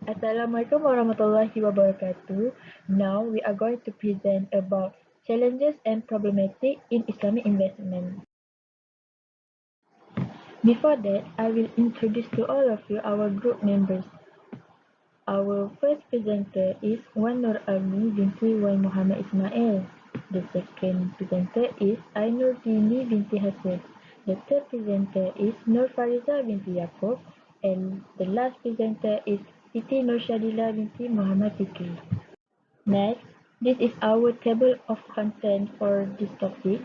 Assalamualaikum warahmatullahi wabarakatuh. Now we are going to present about challenges and problematic in Islamic investment. Before that, I will introduce to all of you our group members. Our first presenter is Wan Nur Almi binti Wan Muhammad Ismail. The second presenter is Ainur Dini binti Hasan. The third presenter is Nur Fariza binti Yaakob. And the last presenter is Siti Nur Shadila binti Muhammad Fikri. Next, this is our table of content for this topic.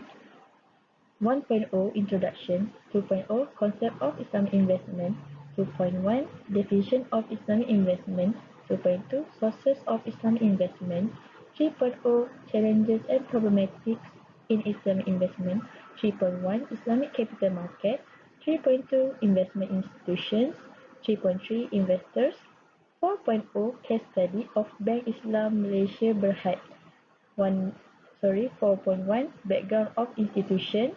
1.0 Introduction, 2.0 Concept of Islamic Investment, 2.1 Definition of Islamic Investment, 2.2 Sources of Islamic Investment, 3.0 Challenges and Problematics in Islamic Investment, 3.1 Islamic Capital Market, 3.2 Investment Institutions, 3.3 Investors, 4.0 Case Study of Bank Islam Malaysia Berhad, 4.1 Background of Institution,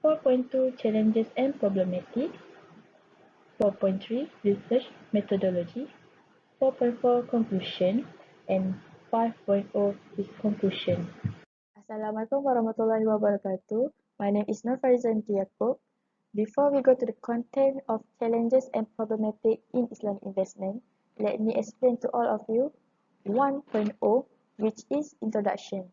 4.2 Challenges and Problematics, 4.3 Research Methodology, 4.4 Conclusion, and 5.0 is Conclusion. Assalamualaikum warahmatullahi wabarakatuh. My name is Nur Farizan Yaakob. Before we go to the content of challenges and problematic in Islamic investment, let me explain to all of you 1.0, which is introduction.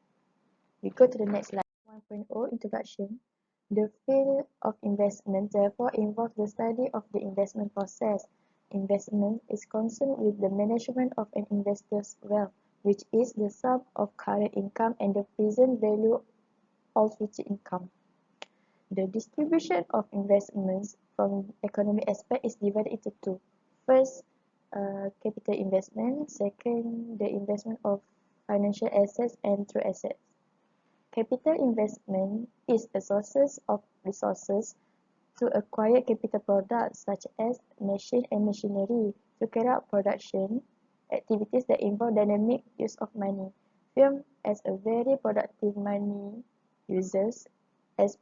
We go to the next slide. 1.0 Introduction. The field of investment therefore involves the study of the investment process. Investment is concerned with the management of an investor's wealth, which is the sum of current income and the present value of future income. The distribution of investments from economic aspect is divided into two. First, capital investment. Second, the investment of financial assets and true assets. Capital investment is a source of resources to acquire capital products such as machine and machinery to carry out production activities that involve dynamic use of money. Firm as a very productive money users as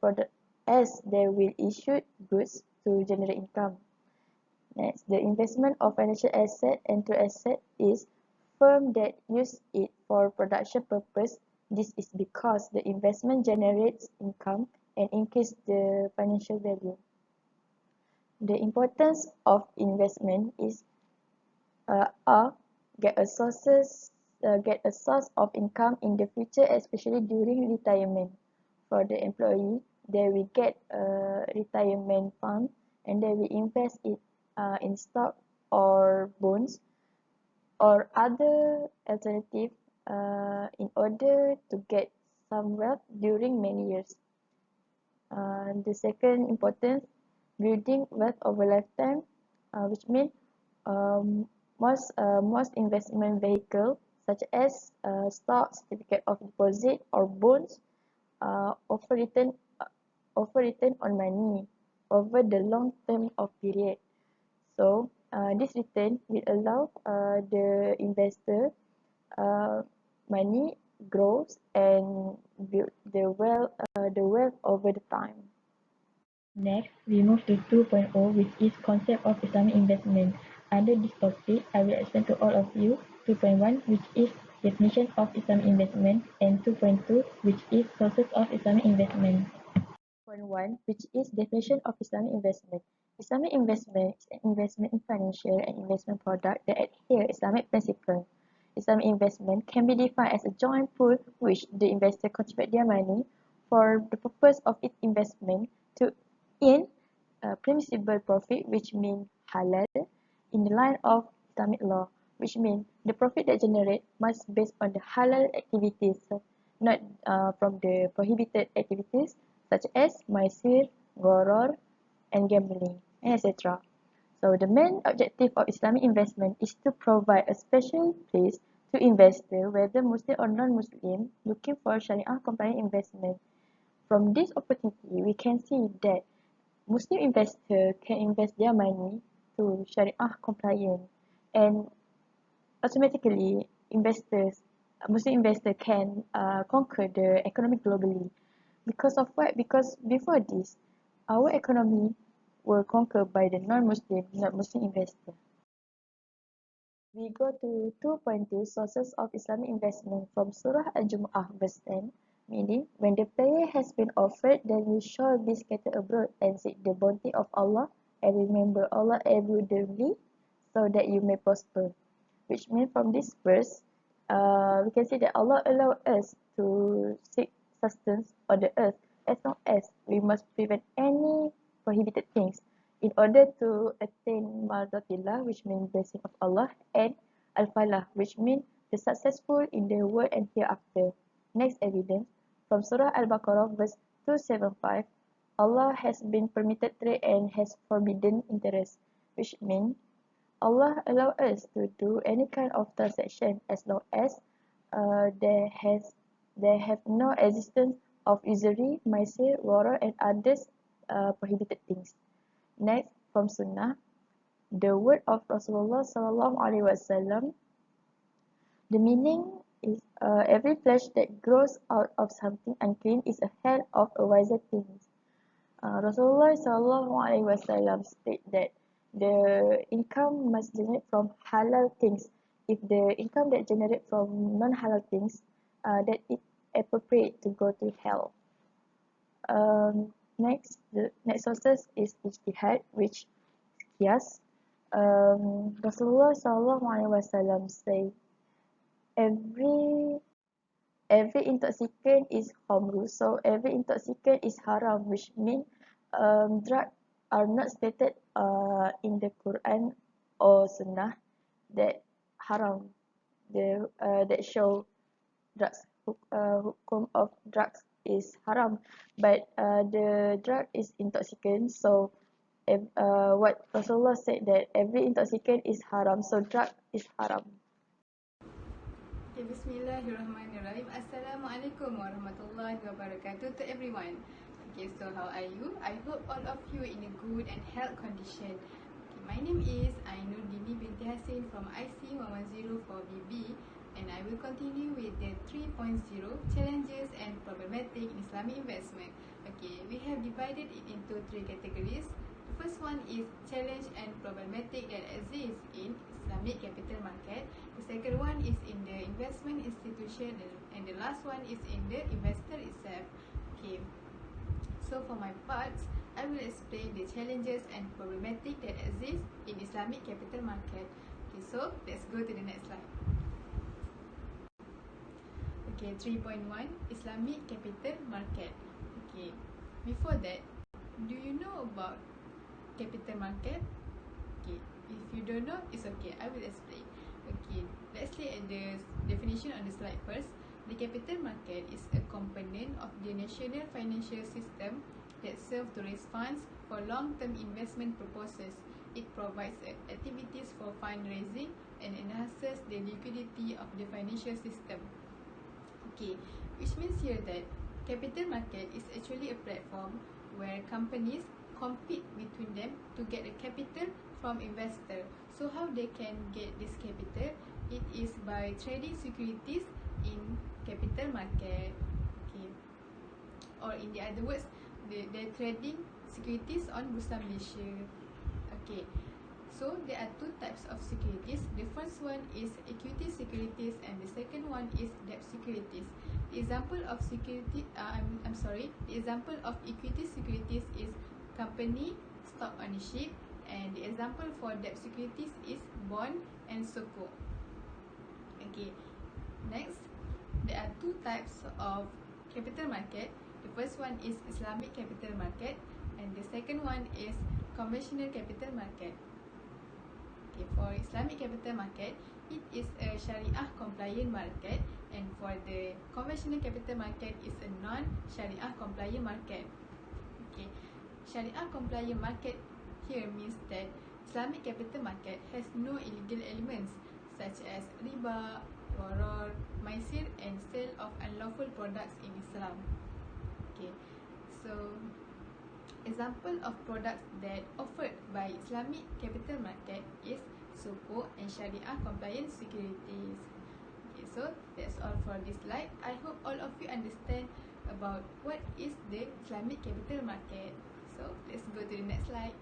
they will issue goods to generate income. Next, the investment of financial asset and true asset is firm that use it for production purpose. This is because the investment generates income and increase the financial value. The importance of investment is get a source of income in the future, especially during retirement. For the employee, they will get a retirement fund and they will invest it in stock or bonds or other alternative in order to get some wealth during many years. The second importance, building wealth over lifetime, which means most investment vehicle such as stock, certificate of deposit, or bonds offer return on money over the long term of period. So this return will allow the investor money grows and build the wealth over the time. Next, we move to 2.0, which is concept of Islamic investment. Under this topic, I will explain to all of you 2.1, which is definition of Islamic investment, and 2.2, which is sources of Islamic investment. 2.1, which is definition of Islamic investment. Islamic investment is an investment in financial and investment product that adhere Islamic principles. Islamic investment can be defined as a joint pool which the investor contribute their money for the purpose of its investment to earn permissible profit, which means halal, in the line of Islamic law, which means the profit that generate must be based on the halal activities, not from the prohibited activities such as maisir, gharar, and gambling, and etc. So the main objective of Islamic investment is to provide a special place to investor, whether Muslim or non-Muslim, looking for Sharia compliant investment. From this opportunity, we can see that Muslim investor can invest their money to Sharia compliant, and automatically Muslim investor can conquer the economy globally. Because of what? Because before this, our economy were conquered by the non-Muslim, not Muslim investor. We go to 2.2 sources of Islamic investment from Surah Al-Jumu'ah verse 10, meaning, when the prayer has been offered, then you shall be scattered abroad and seek the bounty of Allah and remember Allah abundantly so that you may prosper. Which means from this verse, we can see that Allah allow us to seek sustenance on the earth as long as we must prevent any prohibited things in order to attain mardatillah, which means blessing of Allah, and al-falah, which means the successful in the world and hereafter. Next evidence from Surah Al-Baqarah verse 275, Allah has been permitted trade and has forbidden interest, which means Allah allow us to do any kind of transaction as long as there have no existence of usury, maisir, wara, and others prohibited things. Next, from Sunnah, the word of Rasulullah sallallahu alaihi wasallam. The meaning is every flesh that grows out of something unclean is a head of a wiser thing. Rasulullah sallallahu alaihi wasallam state that the income must generate from halal things. If the income that generate from non-halal things, that it appropriate to go to hell. The next sources is ijtihad, which qiyas. Rasulullah sallallahu alaihi wasallam say every intoxicant is khamru, so every intoxicant is haram, which means drugs are not stated in the Quran or Sunnah that haram. That show drugs hukum of drugs is haram, but the drug is intoxicant, so what Rasulullah said that every intoxicant is haram, so drug is haram. Okay, Bismillahirrahmanirrahim. Assalamualaikum warahmatullahi wabarakatuh to everyone. Okay, so how are you? I hope all of you in a good and health condition. Okay, my name is Ainur Dini binti Hasin from IC 110-4BB, and I will continue with the 3.0 challenges and problematic in Islamic investment. Okay, we have divided it into 3 categories. The first one is challenge and problematic that exists in Islamic capital market. The second one is in the investment institution, and the last one is in the investor itself. Okay, so for my parts, I will explain the challenges and problematic that exist in Islamic capital market. Okay, so let's go to the next slide. Okay, 3.1 Islamic capital market. Okay, before that, do you know about capital market? Okay, if you don't know, it's okay, I will explain. Okay, let's look at the definition on the slide first. The capital market is a component of the national financial system that serves to raise funds for long-term investment purposes. It provides activities for fundraising and enhances the liquidity of the financial system. Okay, which means here that capital market is actually a platform where companies compete between them to get the capital from investor. So how they can get this capital? It is by trading securities in capital market. Okay, or in the other words, they're trading securities on Bursa Malaysia. Okay, so there are 2 types of securities. The first one is equity securities, and the second one is debt securities. The example of the example of equity securities is company stock ownership, and the example for debt securities is bond and sukuk. Okay, next, there are 2 types of capital market. The first one is Islamic capital market, and the second one is conventional capital market. Okay, for Islamic capital market, it is a Sharia compliant market, and for the conventional capital market is a non-Sharia compliant market. Okay, Sharia compliant market here means that Islamic capital market has no illegal elements such as riba, gharar, maisir, and sale of unlawful products in Islam. Okay, so example of products that offered by Islamic capital market is sukuk and Sharia compliant securities. Okay, so that's all for this slide. I hope all of you understand about what is the Islamic capital market. So let's go to the next slide.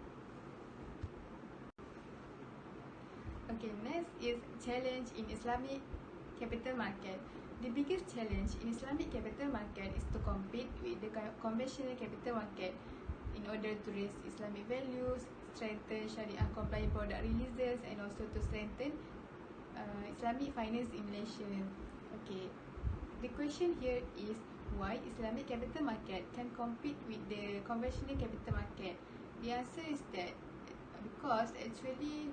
Okay, next is challenge in Islamic capital market. The biggest challenge in Islamic capital market is to compete with the conventional capital market in order to raise Islamic values, strengthen Sharia compliant product releases, and also to strengthen Islamic finance in Malaysia. Okay, the question here is why Islamic capital market can compete with the conventional capital market. The answer is that because actually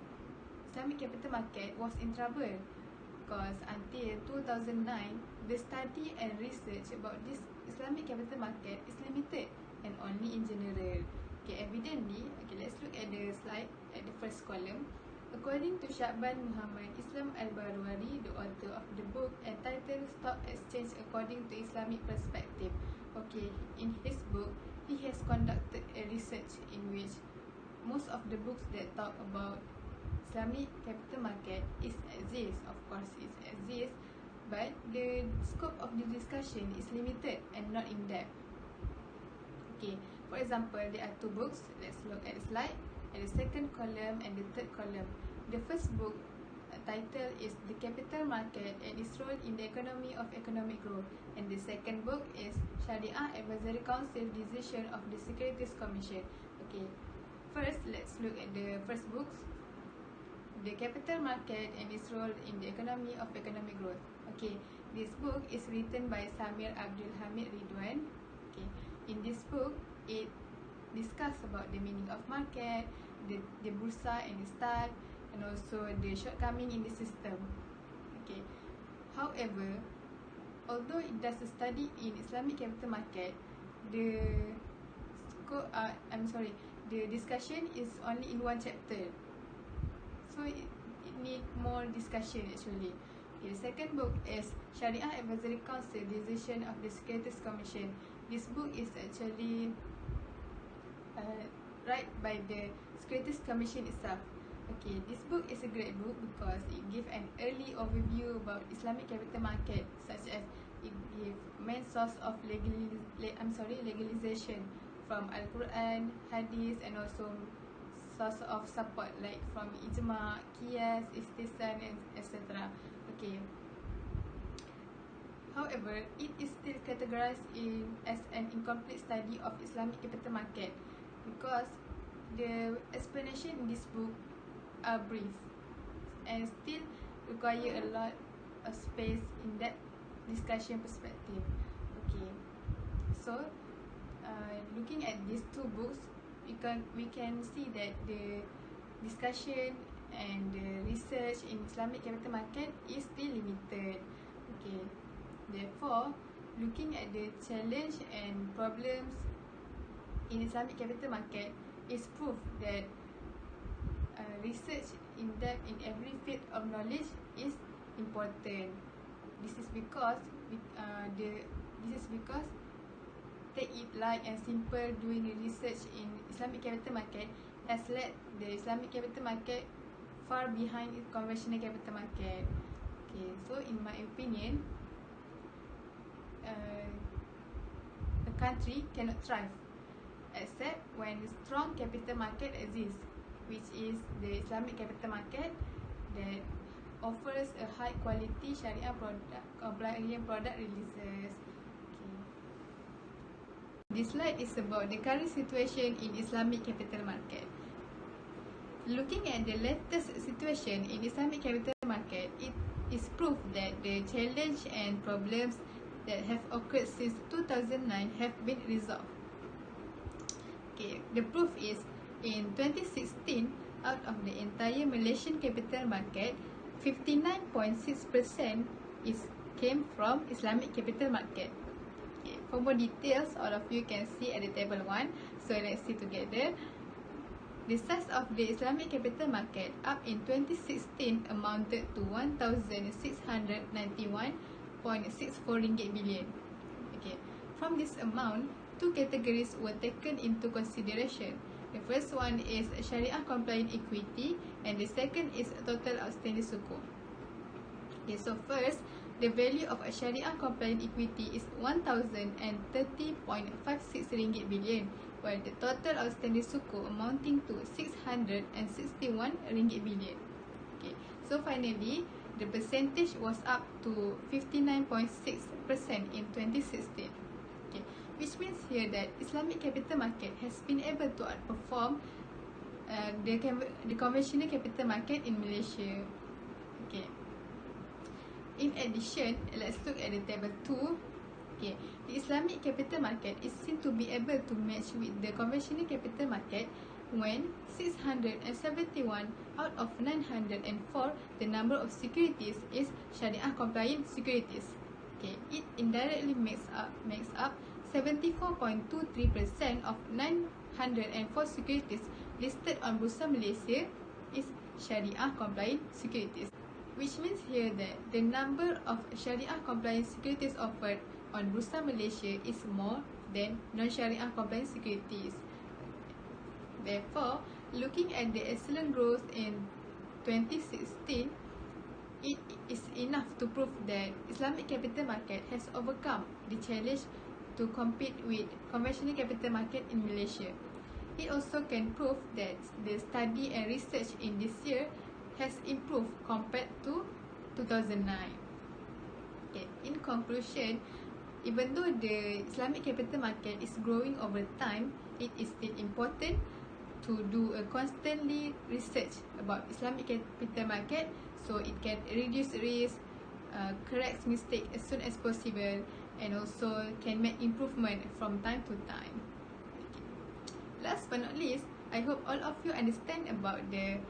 Islamic capital market was in trouble because until 2009, the study and research about this Islamic capital market is limited and only in general. Okay, evidently, okay, let's look at the slide at the first column. According to Syakban Muhammad Islam Al-Barwari, the author of the book entitled Stock Exchange According to Islamic Perspective. Okay, in his book, he has conducted a research in which most of the books that talk about Islamic capital market exists, of course it exists, but the scope of the discussion is limited and not in depth. Okay, for example, there are two books. Let's look at the slide at the second column and the third column. The first book title is The Capital Market and its Role in the Economy of Economic Growth, and the second book is Sharia Advisory Council Decision of the Securities Commission. Okay, first let's look at the first books, The Capital Market and its Role in the Economy of Economic Growth. Okay, this book is written by Samir Abdul Hamid Ridwan. Okay, in this book, it discuss about the meaning of market, the bursa and the start, and also the shortcoming in the system. Okay, however, although it does a study in Islamic capital market, the the discussion is only in one chapter. So it need more discussion actually. Okay, the second book is Sharia Advisory Council Decision of the Securities Commission. This book is actually write by the Securities Commission itself. Okay, this book is a great book because it gives an early overview about Islamic capital market, such as it gives main source of legalization from Al-Quran, Hadith, and also source of support like from ijma, qiyas, istihsan, and etc. Okay. However, it is still categorized as an incomplete study of Islamic capital market because the explanation in this book are brief and still require a lot of space in that discussion perspective. Okay, so looking at these two books, we can see that the discussion and the research in Islamic capital market is still limited. Okay, therefore, looking at the challenge and problems in Islamic capital market is proof that research in depth in every field of knowledge is important. This is because take it light and simple doing research in Islamic capital market has led the Islamic capital market far behind its conventional capital market. Okay, so in my opinion, a country cannot thrive except when a strong capital market exists, which is the Islamic capital market that offers a high quality Sharia compliant product releases. This slide is about the current situation in Islamic capital market. Looking at the latest situation in Islamic capital market, it is proof that the challenge and problems that have occurred since 2009 have been resolved. Okay, the proof is in 2016, out of the entire Malaysian capital market, 59.6% came from Islamic capital market. Okay, for more details, all of you can see at the table 1. So let's see together. The size of the Islamic capital market up in 2016 amounted to 1,691.64 ringgit billion. Okay, from this amount, two categories were taken into consideration. The first one is Sharia compliant equity, and the second is total outstanding sukuk. Okay, so first, the value of a Sharia compliant equity is 1,030.56 ringgit billion, while the total outstanding sukuk amounting to 661 ringgit billion. Okay, So finally, the percentage was up to 59.6% in 2016. Okay, which means here that Islamic capital market has been able to outperform the conventional capital market in Malaysia. Okay. In addition, let's look at the table 2. Okay, the Islamic capital market is seen to be able to match with the conventional capital market when 671 out of 904 the number of securities is Sharia compliant securities. Okay, it indirectly makes up 74.23% of 904 securities listed on Bursa Malaysia is Sharia compliant securities, which means here that the number of Sharia compliant securities offered on Bursa Malaysia is more than non-Sharia compliant securities. Therefore, looking at the excellent growth in 2016, it is enough to prove that Islamic capital market has overcome the challenge to compete with conventional capital market in Malaysia. It also can prove that the study and research in this year has improved compared to 2009. Okay, in conclusion, even though the Islamic capital market is growing over time, it is still important to do a constantly research about Islamic capital market so it can reduce risk, correct mistake as soon as possible, and also can make improvement from time to time. Okay. Last but not least, I hope all of you understand about the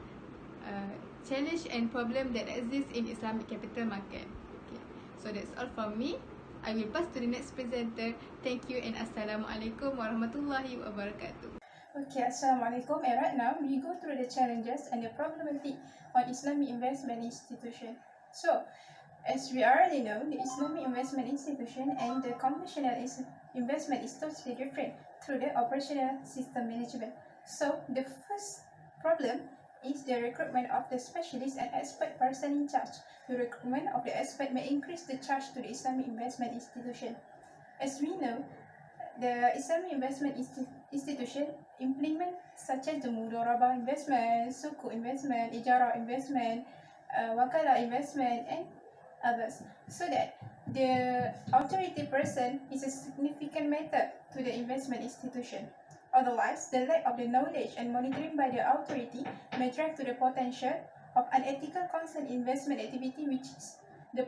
challenge and problem that exists in Islamic capital market. Okay. So that's all from me. I will pass to the next presenter. Thank you and Assalamualaikum warahmatullahi wabarakatuh. Okay, Assalamualaikum. And right now, we go through the challenges and the problematic on Islamic investment institution. So, as we already know, the Islamic investment institution and the conventional investment is totally different through the operational system management. So, the first problem is the recruitment of the specialist and expert person in charge. The recruitment of the expert may increase the charge to the Islamic investment institution. As we know, the Islamic investment institution implement such as the Mudorabah investment, Suku investment, Ijarah investment, Wakalah investment, and others, so that the authority person is a significant matter to the investment institution. Otherwise, the lack of the knowledge and monitoring by the authority may drive to the potential of unethical consent investment activity, which is the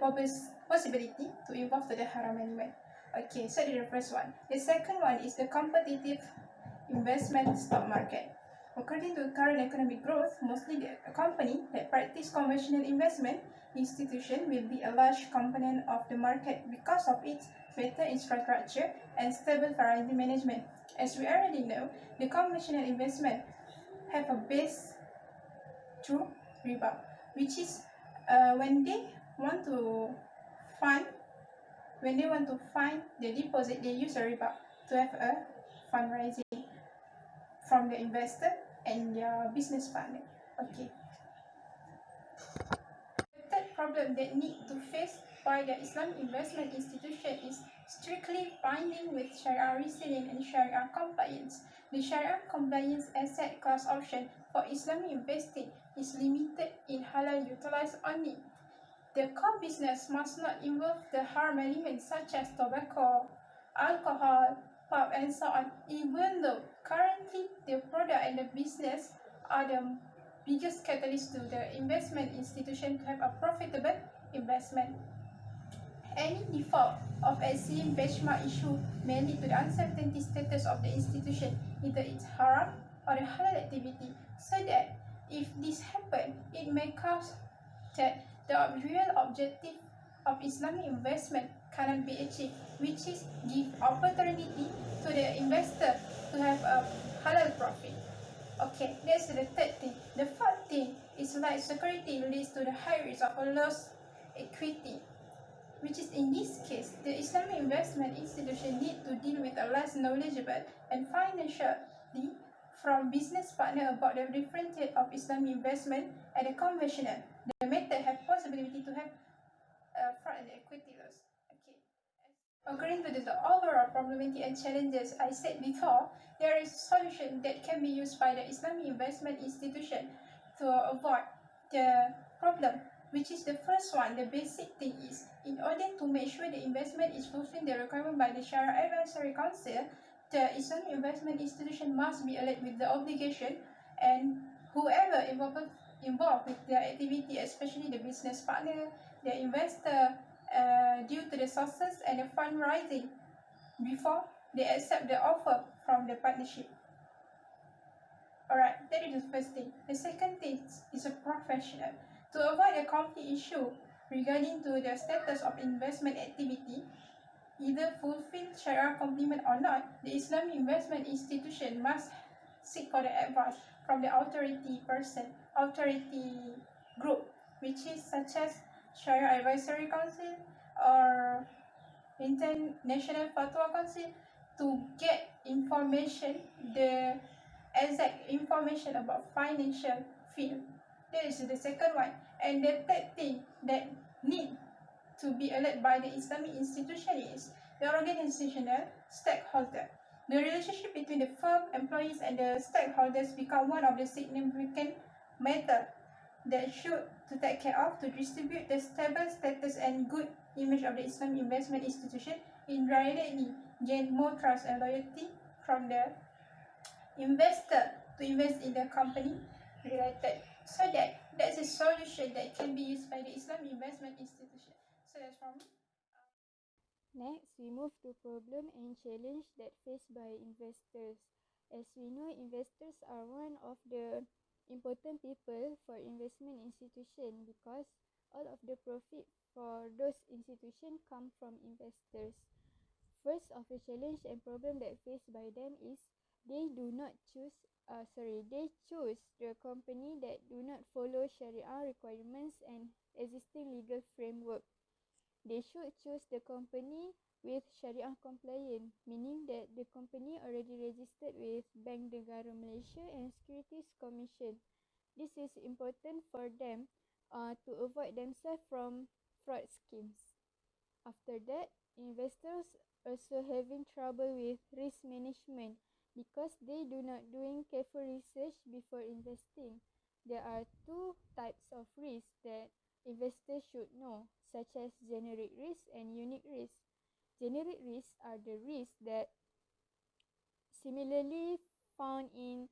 possibility to involve to the haram element. Okay, so that's the first one. The second one is the competitive investment stock market. According to current economic growth, mostly the company that practice conventional investment institution will be a large component of the market because of its better infrastructure and stable variety management. As we already know, the conventional investment have a base through riba, which is when they want to fund the deposit, they use a riba to have a fundraising from the investor and their business partner. Okay. The third problem that need to face by the Islamic investment institution is strictly binding with Sharia reasoning and Sharia compliance. The Sharia compliance asset class option for Islamic investing is limited in halal utilized only. The core business must not involve the harm elements such as tobacco, alcohol, pub, and so on, even though currently the product and the business are the biggest catalyst to the investment institution to have a profitable investment. Any default of exceeding benchmark issue may lead to the uncertainty status of the institution, either it's haram or the halal activity, so that if this happens, it may cause that the real objective of Islamic investment cannot be achieved, which is give opportunity to the investor to have a halal profit. Okay, that's the third thing. The fourth thing is like security leads to the high risk of a lost equity, which is in this case, the Islamic investment institution need to deal with a less knowledgeable and financially from business partner about the different type of Islamic investment and the conventional. The method have possibility to have fraud and equity loss. Okay. According to the overall problematic and challenges I said before, there is a solution that can be used by the Islamic investment institution to avoid the problem, which is the first one. The basic thing is, in order to make sure the investment is fulfilling the requirement by the Sharia Advisory Council, the Islamic investment institution must be alert with the obligation, and whoever involved with their activity, especially the business partner, the investor, due to the sources and the fundraising before they accept the offer from the partnership. Alright, that is the first thing. The second thing is a professional. To avoid a conflict issue regarding to the status of investment activity, either fulfill Sharia complement or not, the Islamic investment institution must seek for the advice from the authority group, which is such as Sharia Advisory Council or International Fatwa Council, to get information, the exact information about financial field. That is the second one. And the third thing that need to be alert by the Islamic institution is the organizational stakeholder. The relationship between the firm, employees, and the stakeholders become one of the significant matter that should to take care of to distribute the stable status and good image of the Islamic investment institution, indirectly gain more trust and loyalty from the investor to invest in the company related. So that's a solution that can be used by the Islamic investment institution. So that's from me. Next, we move to problem and challenge that faced by investors. As we know, investors are one of the important people for investment institution because all of the profit for those institutions come from investors. First of the challenge and problem that faced by them is they choose the company that do not follow Sharia requirements and existing legal framework. They should choose the company with Sharia compliant, meaning that the company already registered with Bank Negara Malaysia and Securities Commission. This is important for them to avoid themselves from fraud schemes. After that, investors also having trouble with risk management because they do not doing careful research before investing. There are two types of risk that investors should know, such as generic risk and unique risk. Generic risks are the risks that similarly found in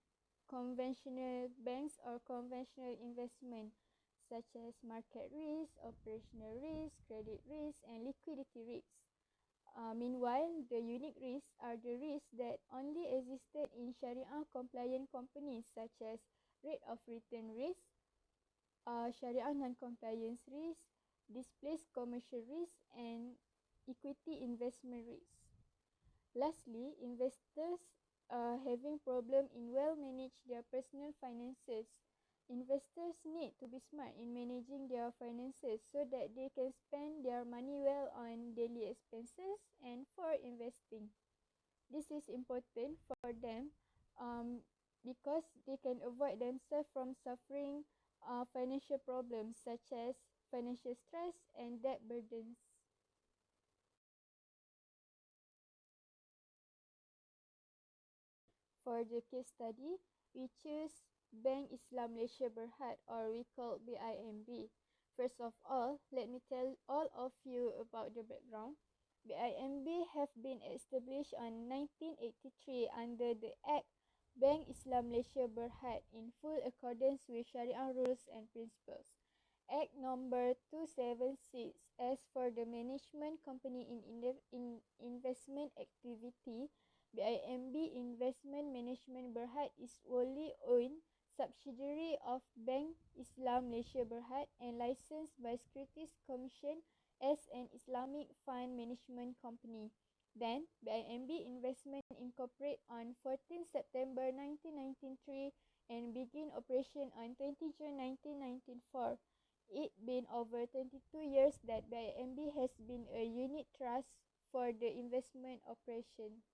conventional banks or conventional investment, such as market risk, operational risk, credit risk, and liquidity risk. Meanwhile, the unique risks are the risks that only existed in Sharia compliant companies, such as rate of return risk, Sharia non-compliance risk, displaced commercial risk, and equity investment risk. Lastly, investors are having problem in well manage their personal finances. Investors need to be smart in managing their finances so that they can spend their money well on daily expenses and for investing. This is important for them because they can avoid themselves from suffering financial problems such as financial stress and debt burdens. For the case study, we choose Bank Islam Malaysia Berhad, or we call BIMB. First of all, let me tell all of you about the background. BIMB have been established on 1983 under the Act Bank Islam Malaysia Berhad in full accordance with Sharia rules and principles. Act number 276, as for the management company in investment activity, BIMB Investment Management Berhad is wholly owned subsidiary of Bank Islam Malaysia Berhad and licensed by Securities Commission as an Islamic fund management company. Then, BIMB Investment Incorporate on 14 September 1993 and begin operation on 20 June 1994. It been over 22 years that BIMB has been a unit trust for the investment operation.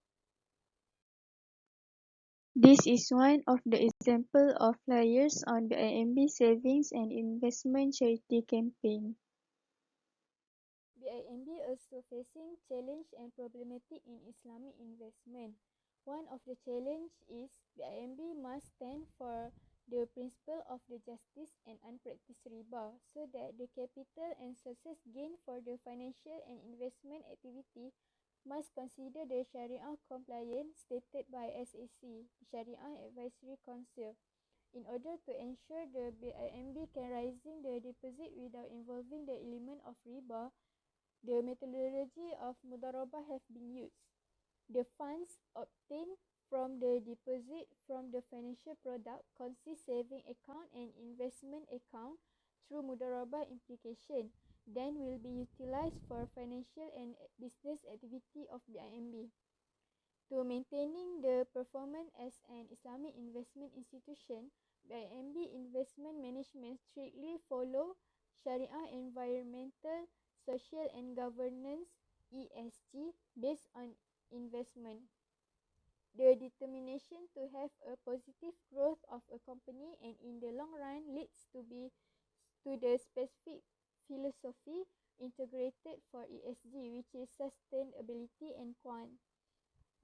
This is one of the examples of flyers on the IMB Savings and Investment Charity Campaign. BIMB also facing challenge and problematic in Islamic investment. One of the challenge is BIMB must stand for the principle of the justice and unpracticed riba, so that the capital and sources gained for the financial and investment activity must consider the Sharia compliance stated by SAC, Sharia Advisory Council, in order to ensure the BIMB can raising the deposit without involving the element of riba. The methodology of mudarabah have been used. The funds obtained from the deposit from the financial product consist saving account and investment account through mudarabah implication, then will be utilized for financial and business activity of BIMB. To maintaining the performance as an Islamic investment institution, BIMB Investment Management strictly follow Sharia environmental, social and governance ESG based on investment. The determination to have a positive growth of a company and in the long run leads to the specific philosophy integrated for ESG, which is sustainability and quant.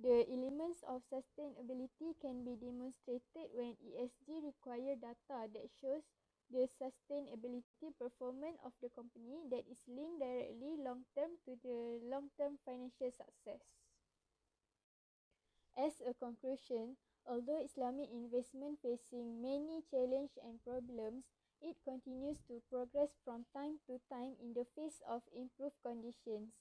The elements of sustainability can be demonstrated when ESG require data that shows the sustainability performance of the company that is linked directly long-term to the long-term financial success. As a conclusion, although Islamic investment facing many challenges and problems, it continues to progress from time to time in the face of improved conditions.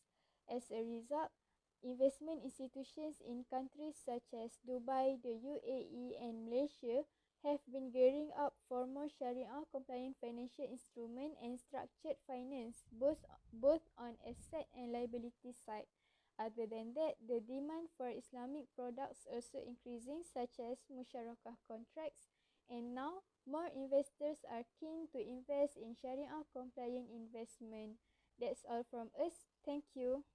As a result, investment institutions in countries such as Dubai, the UAE, and Malaysia have been gearing up for more Sharia-compliant financial instrument and structured finance, both on asset and liability side. Other than that, the demand for Islamic products also increasing, such as musyarakah contracts, and now more investors are keen to invest in Sharia-compliant investment. That's all from us. Thank you.